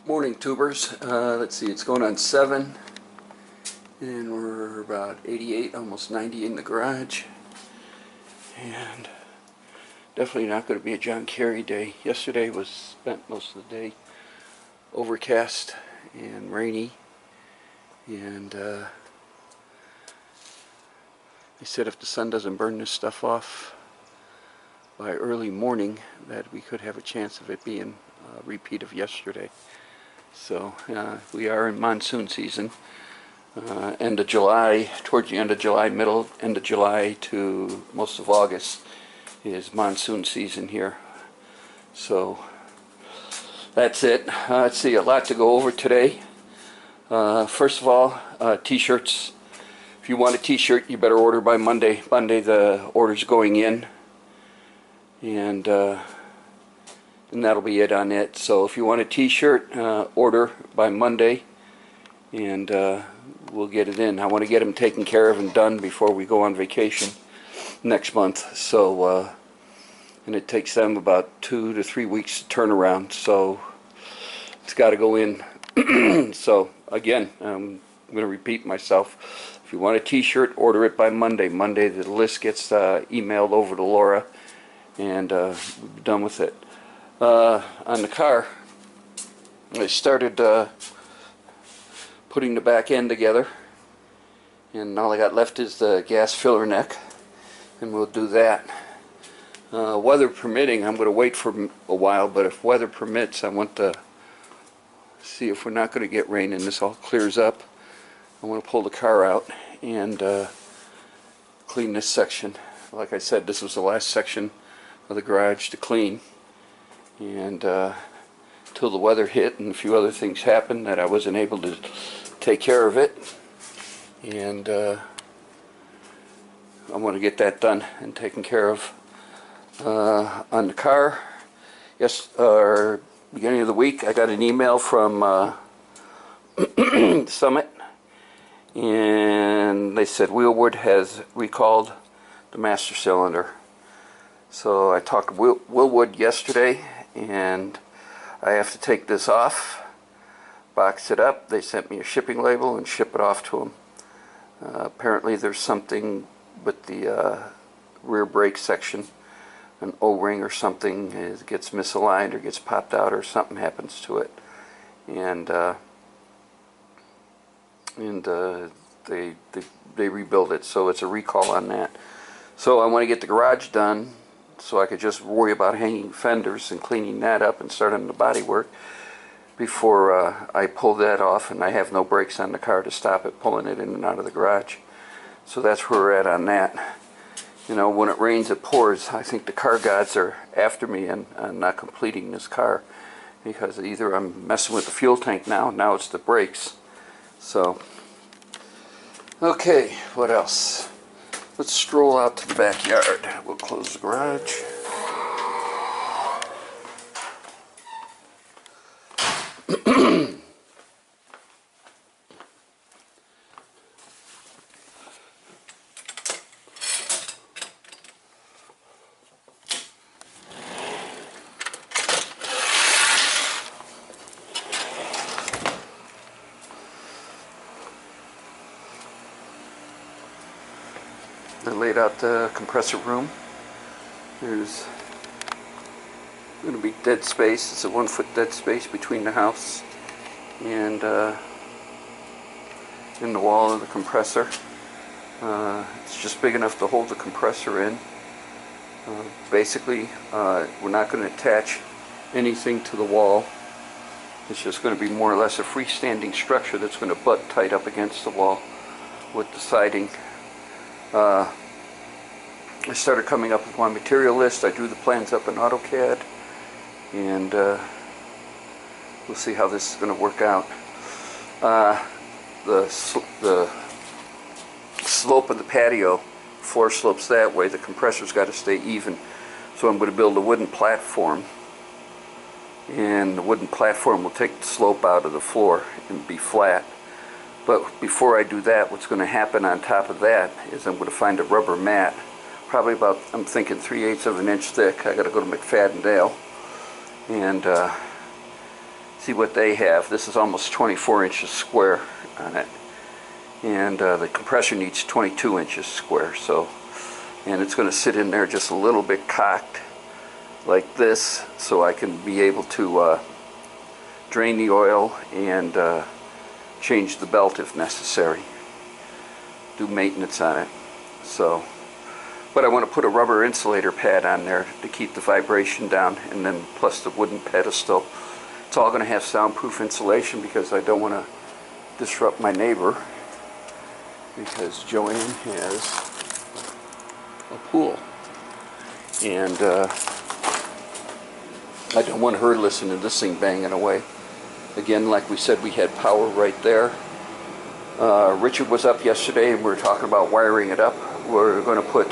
Morning, tubers. Let's see, it's going on 7, and we're about 88, almost 90 in the garage. And definitely not going to be a John Kerry day. Yesterday was spent most of the day overcast and rainy, and they said if the sun doesn't burn this stuff off by early morning that we could have a chance of it being a repeat of yesterday. So we are in monsoon season, end of July, towards the end of July, end of July to most of August is monsoon season here. So that's it. Let's see, a lot to go over today. First of all, t-shirts. If you want a t-shirt, you better order by Monday. Monday the order's going in, and that'll be it on it. So if you want a t-shirt, order by Monday, and we'll get it in. I want to get them taken care of and done before we go on vacation next month. So and it takes them about 2 to 3 weeks to turn around, so it's got to go in. So again, I'm going to repeat myself. If you want a t-shirt, order it by Monday. Monday the list gets emailed over to Laura, and we'll be done with it. On the car, I started putting the back end together, and all I got left is the gas filler neck, and we'll do that. Weather permitting, I'm going to wait for a while, but if weather permits, I want to see if we're not going to get rain and this all clears up. I want to pull the car out and clean this section. Like I said, this was the last section of the garage to clean. And till the weather hit and a few other things happened that I wasn't able to take care of it, and I want to get that done and taken care of. On the car, beginning of the week, I got an email from Summit, and they said Wheelwood has recalled the master cylinder. So I talked to Wheelwood yesterday, and I have to take this off, box it up. They sent me a shipping label and ship it off to them. Apparently there's something with the rear brake section, an O-ring or something, it gets misaligned or gets popped out or something happens to it, and they rebuild it, so it's a recall on that. So I want to get the garage done so I could just worry about hanging fenders and cleaning that up and start on the body work before I pull that off, and I have no brakes on the car to stop it pulling it in and out of the garage. So that's where we're at on that. You know, when it rains it pours. I think the car gods are after me and not completing this car, because either I'm messing with the fuel tank now it's the brakes. So okay, what else? Let's stroll out to the backyard. We'll close the garage. I laid out the compressor room. There's going to be dead space. It's a 1-foot dead space between the house and in the wall of the compressor. It's just big enough to hold the compressor in. Basically, we're not going to attach anything to the wall. It's just going to be more or less a freestanding structure that's going to butt tight up against the wall with the siding. I started coming up with my material list. I drew the plans up in AutoCAD, and we'll see how this is going to work out. The slope of the patio, floor slopes that way. The compressor's got to stay even, so I'm going to build a wooden platform, and the wooden platform will take the slope out of the floor and be flat. But before I do that, what's going to happen on top of that is I'm going to find a rubber mat, probably about, I'm thinking 3/8 of an inch thick. I got to go to McFadden Dale and see what they have. This is almost 24 inches square on it, and the compressor needs 22 inches square. So, and it's going to sit in there just a little bit cocked like this, so I can be able to drain the oil and change the belt if necessary, do maintenance on it. So, but I want to put a rubber insulator pad on there to keep the vibration down, and then plus the wooden pedestal. It's all going to have soundproof insulation because I don't want to disrupt my neighbor, because Joanne has a pool, and I don't want her listening to this thing banging away. Again, like we said, we had power right there. Richard was up yesterday and we were talking about wiring it up. We're going to put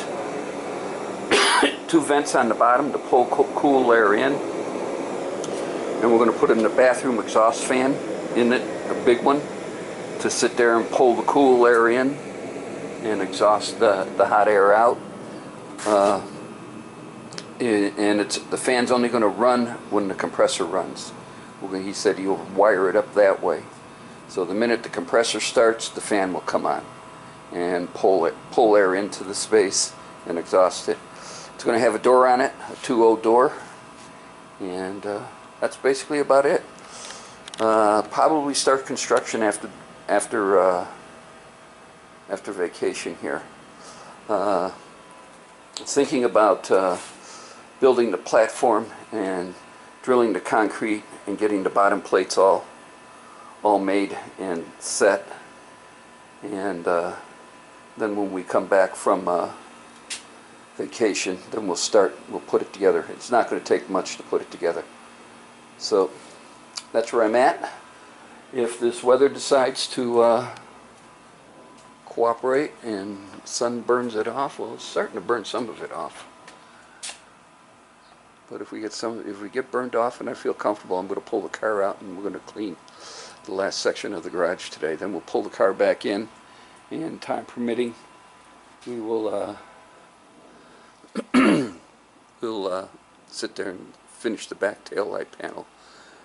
2 vents on the bottom to pull cool air in, and we're going to put in the bathroom exhaust fan in it, a big one, to sit there and pull the cool air in and exhaust the hot air out. And the fan's only going to run when the compressor runs. He said he'll wire it up that way. So the minute the compressor starts, the fan will come on and pull air into the space and exhaust it. It's going to have a door on it, a 2.0 door, and that's basically about it. Probably start construction after vacation here. Thinking about building the platform and drilling the concrete and getting the bottom plates all made and set, and then when we come back from vacation, then we'll put it together. It's not going to take much to put it together. So that's where I'm at. If this weather decides to cooperate and sun burns it off, well, it's starting to burn some of it off. But if we get burned off and I feel comfortable, I'm going to pull the car out and we're going to clean the last section of the garage today. Then we'll pull the car back in, and time permitting, we will we'll sit there and finish the back tail light panel.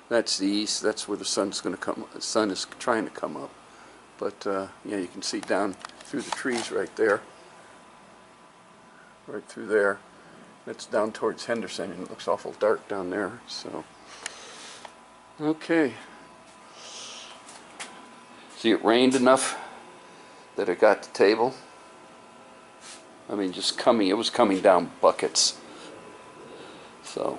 That's the east. That's where the sun's going to come. The sun is trying to come up, but yeah, you can see down through the trees right there, right through there. That's down towards Henderson, and it looks awful dark down there. So, okay. See, it rained enough that it got the table. I mean, it was coming down buckets. So,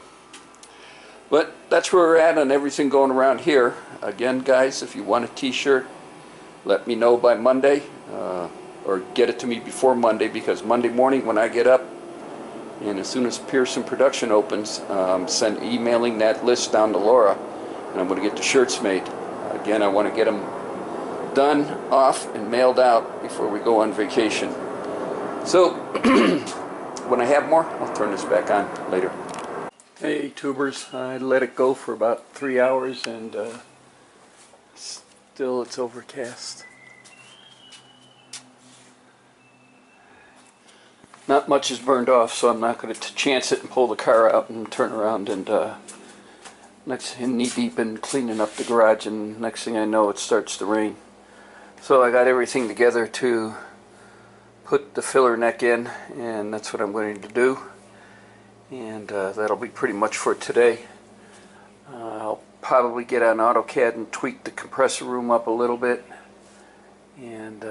but that's where we're at on everything going around here. Again, guys, if you want a t-shirt, let me know by Monday, or get it to me before Monday, because Monday morning when I get up, and as soon as Pearson Production opens, emailing that list down to Laura, and I'm going to get the shirts made. Again, I want to get them done, off, and mailed out before we go on vacation. So, when I have more, I'll turn this back on later. Hey, tubers, I let it go for about 3 hours, and still it's overcast. Not much is burned off, so I'm not going to chance it and pull the car out and turn around and knee deep in cleaning up the garage, and next thing I know it starts to rain. So I got everything together to put the filler neck in, and that's what I'm going to do, and that'll be pretty much for today. I'll probably get on AutoCAD and tweak the compressor room up a little bit, and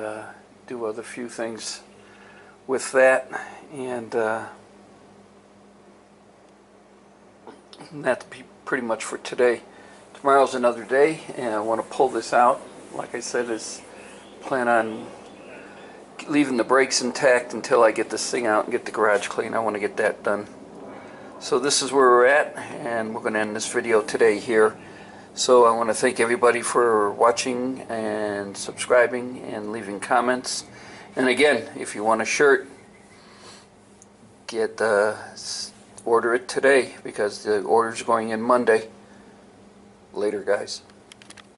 do other few things with that, and that'll be pretty much for today. Tomorrow's another day, and I want to pull this out. Like I said, plan on leaving the brakes intact until I get this thing out and get the garage clean. I want to get that done. So this is where we're at, and we're going to end this video today here. So I want to thank everybody for watching and subscribing and leaving comments. And again, if you want a shirt, order it today, because the order's going in Monday. Later, guys.